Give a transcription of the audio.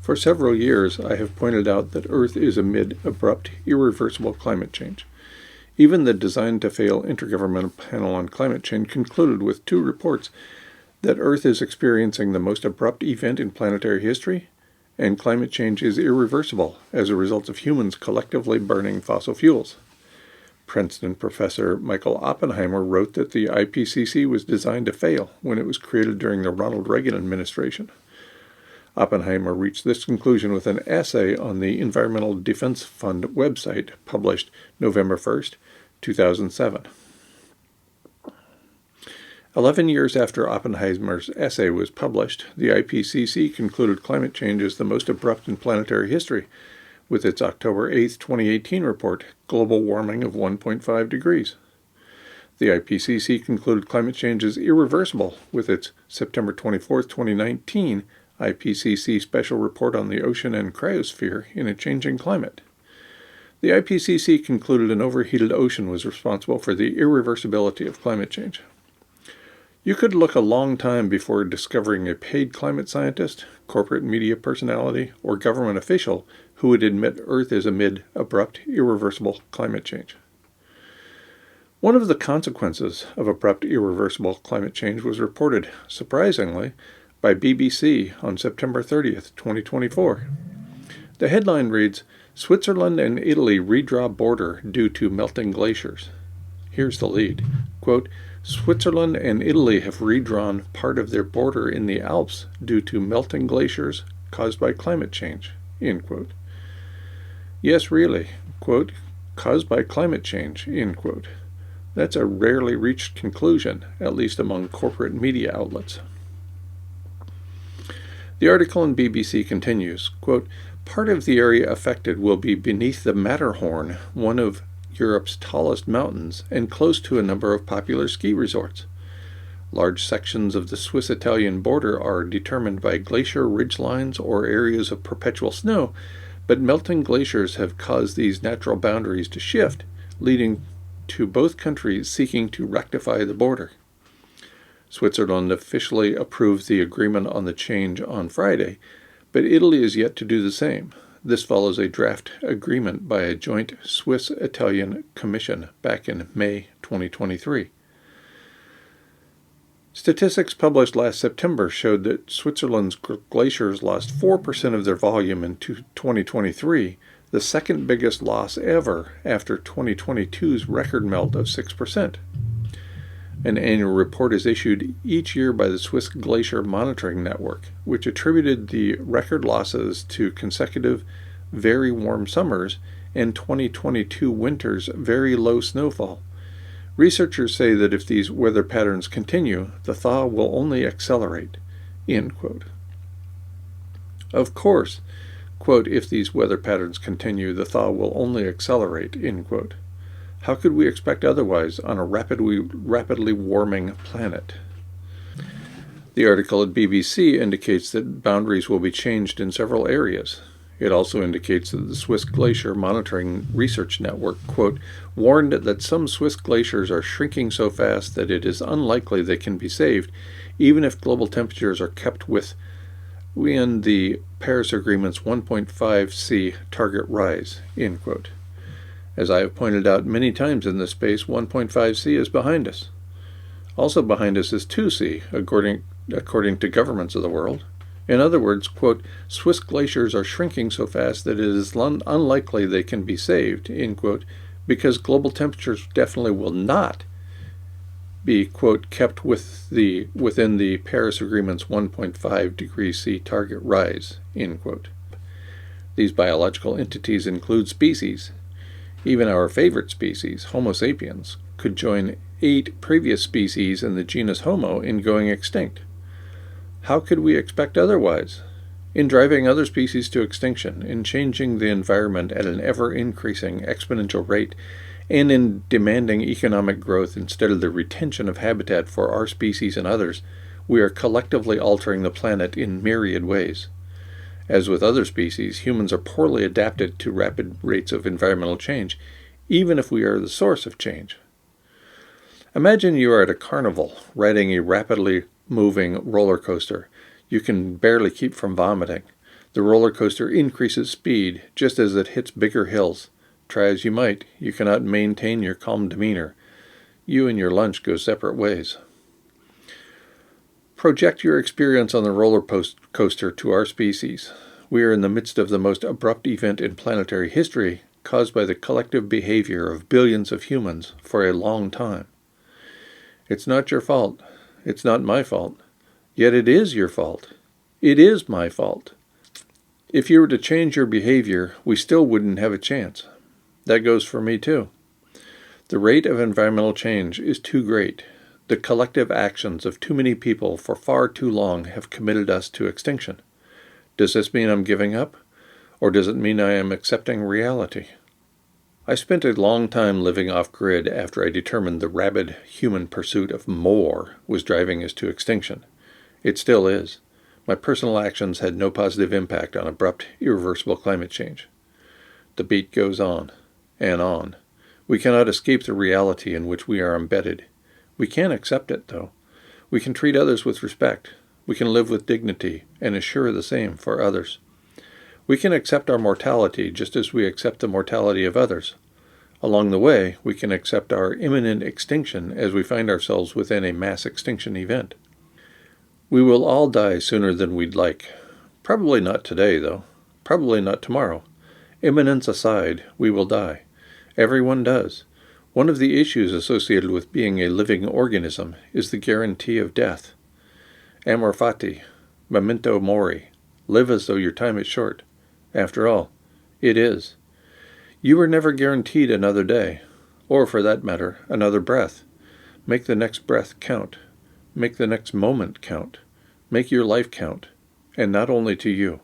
For several years, I have pointed out that Earth is amid abrupt, irreversible climate change. Even the Design-to-Fail Intergovernmental Panel on Climate Change concluded with 2 reports that Earth is experiencing the most abrupt event in planetary history, and climate change is irreversible as a result of humans collectively burning fossil fuels. Princeton professor Michael Oppenheimer wrote that the IPCC was designed to fail when it was created during the Ronald Reagan administration. Oppenheimer reached this conclusion with an essay on the Environmental Defense Fund website published November 1st, 2007. 11 years after Oppenheimer's essay was published, the IPCC concluded climate change is the most abrupt in planetary history, with its October 8, 2018 report, Global Warming of 1.5 degrees. The IPCC concluded climate change is irreversible with its September 24, 2019 IPCC Special Report on the Ocean and Cryosphere in a Changing Climate. The IPCC concluded an overheated ocean was responsible for the irreversibility of climate change. You could look a long time before discovering a paid climate scientist, corporate media personality, or government official who would admit Earth is amid abrupt, irreversible climate change. One of the consequences of abrupt, irreversible climate change was reported, surprisingly, by BBC on September 30th, 2024. The headline reads, "Switzerland and Italy redraw border due to melting glaciers." Here's the lead. Quote, "Switzerland and Italy have redrawn part of their border in the Alps due to melting glaciers caused by climate change." End quote. Yes, really. Quote, "caused by climate change." End quote. That's a rarely reached conclusion, at least among corporate media outlets. The article in BBC continues, quote, "Part of the area affected will be beneath the Matterhorn, one of Europe's tallest mountains, and close to a number of popular ski resorts. Large sections of the Swiss-Italian border are determined by glacier ridgelines or areas of perpetual snow, but melting glaciers have caused these natural boundaries to shift, leading to both countries seeking to rectify the border." Switzerland officially approved the agreement on the change on Friday, but Italy is yet to do the same. This follows a draft agreement by a joint Swiss-Italian commission back in May 2023. Statistics published last September showed that Switzerland's glaciers lost 4% of their volume in 2023, the second biggest loss ever after 2022's record melt of 6%. An annual report is issued each year by the Swiss Glacier Monitoring Network, which attributed the record losses to consecutive very warm summers and 2022 winter's very low snowfall. Researchers say that if these weather patterns continue, the thaw will only accelerate. End quote. Of course, quote, "if these weather patterns continue, the thaw will only accelerate." End quote. How could we expect otherwise on a rapidly warming planet? The article at BBC indicates that boundaries will be changed in several areas. It also indicates that the Swiss Glacier Monitoring Research Network, quote, "warned that some Swiss glaciers are shrinking so fast that it is unlikely they can be saved, even if global temperatures are kept within the Paris Agreement's 1.5°C target rise." End quote. As I have pointed out many times in this space, 1.5°C is behind us. Also behind us is 2°C, according to governments of the world. In other words, quote, "Swiss glaciers are shrinking so fast that it is unlikely they can be saved," end quote, because global temperatures definitely will not be, quote, "kept within the Paris Agreement's 1.5°C target rise," end quote. These biological entities include species. Even our favorite species, Homo sapiens, could join 8 previous species in the genus Homo in going extinct. How could we expect otherwise? In driving other species to extinction, in changing the environment at an ever-increasing exponential rate, and in demanding economic growth instead of the retention of habitat for our species and others, we are collectively altering the planet in myriad ways. As with other species, humans are poorly adapted to rapid rates of environmental change, even if we are the source of change. Imagine you are at a carnival, riding a rapidly moving roller coaster. You can barely keep from vomiting. The roller coaster increases speed just as it hits bigger hills. Try as you might, you cannot maintain your calm demeanor. You and your lunch go separate ways. Project your experience on the roller coaster to our species. We are in the midst of the most abrupt event in planetary history, caused by the collective behavior of billions of humans for a long time. It's not your fault. It's not my fault. Yet it is your fault. It is my fault. If you were to change your behavior, we still wouldn't have a chance. That goes for me too. The rate of environmental change is too great. The collective actions of too many people for far too long have committed us to extinction. Does this mean I'm giving up? Or does it mean I am accepting reality? I spent a long time living off-grid after I determined the rabid human pursuit of more was driving us to extinction. It still is. My personal actions had no positive impact on abrupt, irreversible climate change. The beat goes on and on. We cannot escape the reality in which we are embedded. We can accept it, though. We can treat others with respect. We can live with dignity and assure the same for others. We can accept our mortality just as we accept the mortality of others. Along the way, we can accept our imminent extinction as we find ourselves within a mass extinction event. We will all die sooner than we'd like. Probably not today, though. Probably not tomorrow. Imminence aside, we will die. Everyone does. One of the issues associated with being a living organism is the guarantee of death. Amor fati, memento mori. Live as though your time is short. After all, it is. You are never guaranteed another day, or for that matter, another breath. Make the next breath count. Make the next moment count. Make your life count, and not only to you.